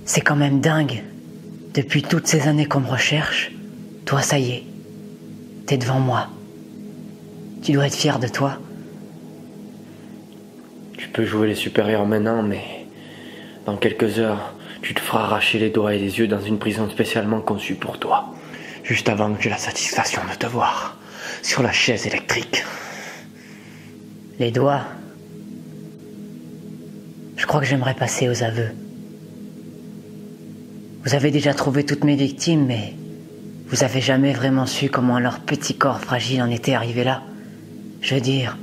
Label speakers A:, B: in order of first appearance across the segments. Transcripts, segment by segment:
A: C'est quand même dingue. Depuis toutes ces années qu'on me recherche, toi, ça y est, t'es devant moi. Tu dois être fier de toi.
B: Tu peux jouer les supérieurs maintenant, mais dans quelques heures, tu te feras arracher les doigts et les yeux dans une prison spécialement conçue pour toi. Juste avant que j'ai la satisfaction de te voir sur la chaise électrique.
A: Les doigts. Je crois que j'aimerais passer aux aveux. Vous avez déjà trouvé toutes mes victimes, mais vous avez jamais vraiment su comment leur petit corps fragile en était arrivé là. Je veux dire,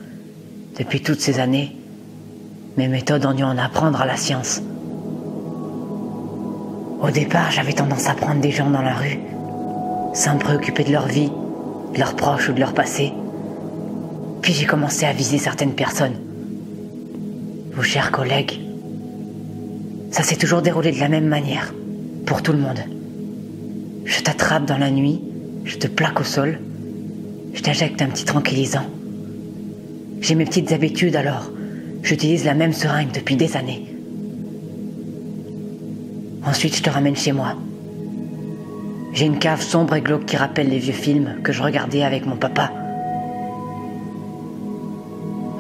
A: depuis toutes ces années, mes méthodes ont dû en apprendre à la science. Au départ, j'avais tendance à prendre des gens dans la rue, sans me préoccuper de leur vie, de leurs proches ou de leur passé. Puis j'ai commencé à viser certaines personnes. Vos chers collègues. Ça s'est toujours déroulé de la même manière. Pour tout le monde. Je t'attrape dans la nuit, je te plaque au sol, je t'injecte un petit tranquillisant. J'ai mes petites habitudes alors, j'utilise la même seringue depuis des années. Ensuite, je te ramène chez moi. J'ai une cave sombre et glauque qui rappelle les vieux films que je regardais avec mon papa.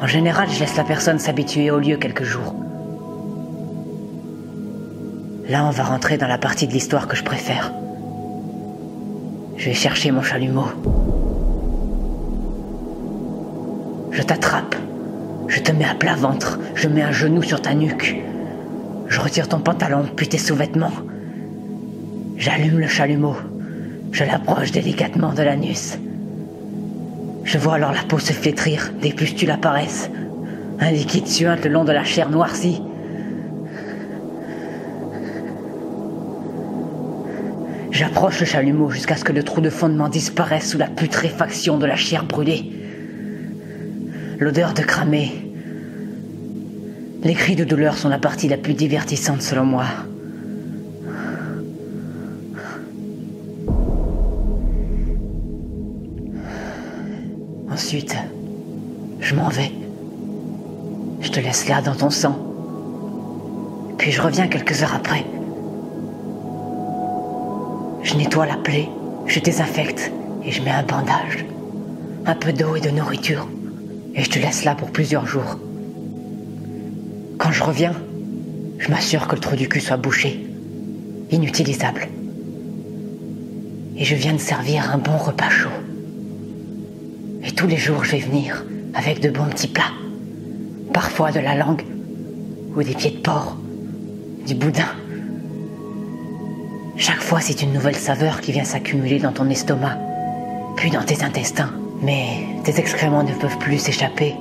A: En général, je laisse la personne s'habituer au lieu quelques jours. Là, on va rentrer dans la partie de l'histoire que je préfère. Je vais chercher mon chalumeau. Je t'attrape. Je te mets à plat ventre. Je mets un genou sur ta nuque. Je retire ton pantalon, puis tes sous-vêtements. J'allume le chalumeau. Je l'approche délicatement de l'anus. Je vois alors la peau se flétrir, des pustules apparaissent. Un liquide suinte le long de la chair noircie. J'approche le chalumeau jusqu'à ce que le trou de fondement disparaisse sous la putréfaction de la chair brûlée. L'odeur de cramé. Les cris de douleur sont la partie la plus divertissante selon moi. Ensuite, je m'en vais. Je te laisse là dans ton sang. Puis je reviens quelques heures après. Je nettoie la plaie, je désinfecte et je mets un bandage. Un peu d'eau et de nourriture. Et je te laisse là pour plusieurs jours. Quand je reviens, je m'assure que le trou du cul soit bouché. Inutilisable. Et je viens de servir un bon repas chaud. Et tous les jours, je vais venir avec de bons petits plats. Parfois de la langue ou des pieds de porc, du boudin. Chaque fois, c'est une nouvelle saveur qui vient s'accumuler dans ton estomac, puis dans tes intestins. Mais tes excréments ne peuvent plus s'échapper.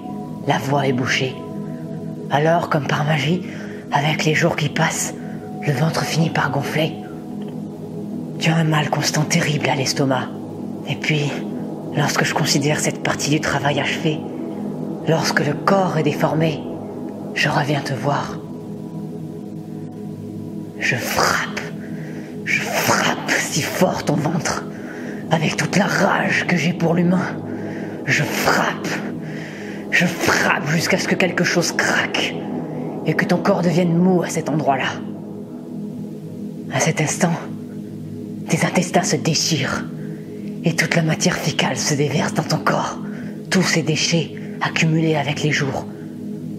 A: La voie est bouchée. Alors, comme par magie, avec les jours qui passent, le ventre finit par gonfler. Tu as un mal constant terrible à l'estomac. Et puis, lorsque je considère cette partie du travail achevée, lorsque le corps est déformé, je reviens te voir. Je frappe si fort ton ventre, avec toute la rage que j'ai pour l'humain. Je frappe jusqu'à ce que quelque chose craque et que ton corps devienne mou à cet endroit-là. À cet instant, tes intestins se déchirent et toute la matière fécale se déverse dans ton corps. Tous ces déchets, accumulés avec les jours,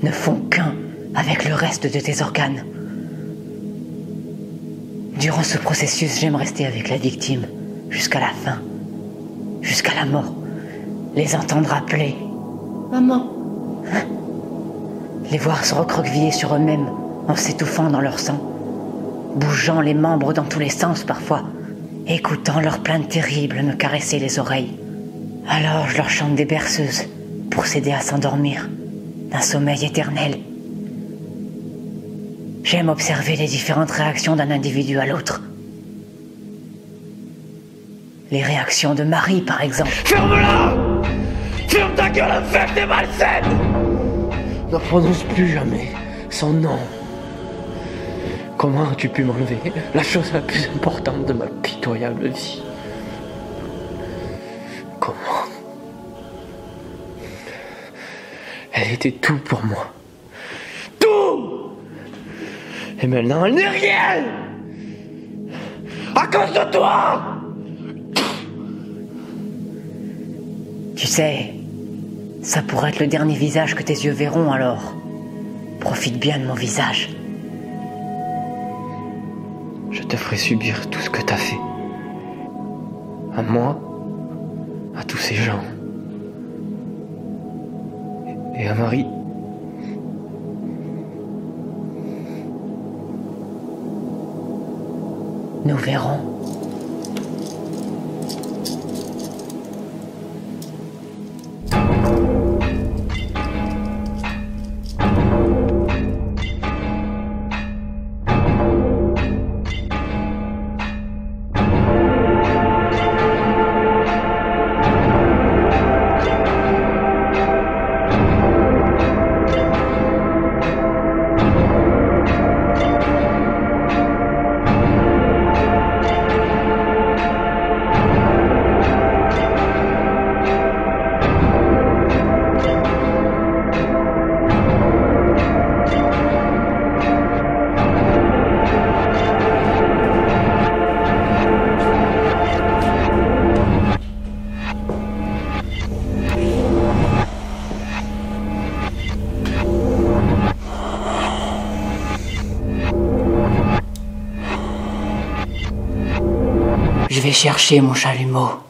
A: ne font qu'un avec le reste de tes organes. Durant ce processus, j'aime rester avec la victime jusqu'à la fin, jusqu'à la mort. Les entendre appeler « Maman !» Les voir se recroqueviller sur eux-mêmes en s'étouffant dans leur sang, bougeant les membres dans tous les sens parfois, écoutant leurs plaintes terribles me caresser les oreilles. Alors je leur chante des berceuses pour s'aider à s'endormir d'un sommeil éternel. J'aime observer les différentes réactions d'un individu à l'autre. Les réactions de Marie, par exemple.
B: Ferme-la! Ferme ta gueule, infecte et malsaine! Ne prononce plus jamais son nom. Comment as-tu pu m'enlever la chose la plus importante de ma pitoyable vie? Comment? Elle était tout pour moi. Tout! Et maintenant, elle n'est rien! À cause de toi!
A: Tu sais, ça pourrait être le dernier visage que tes yeux verront alors. Profite bien de mon visage.
B: Je te ferai subir tout ce que t'as fait. À moi, à tous ces gens. Et à Marie.
A: Nous verrons. Je vais chercher mon chalumeau.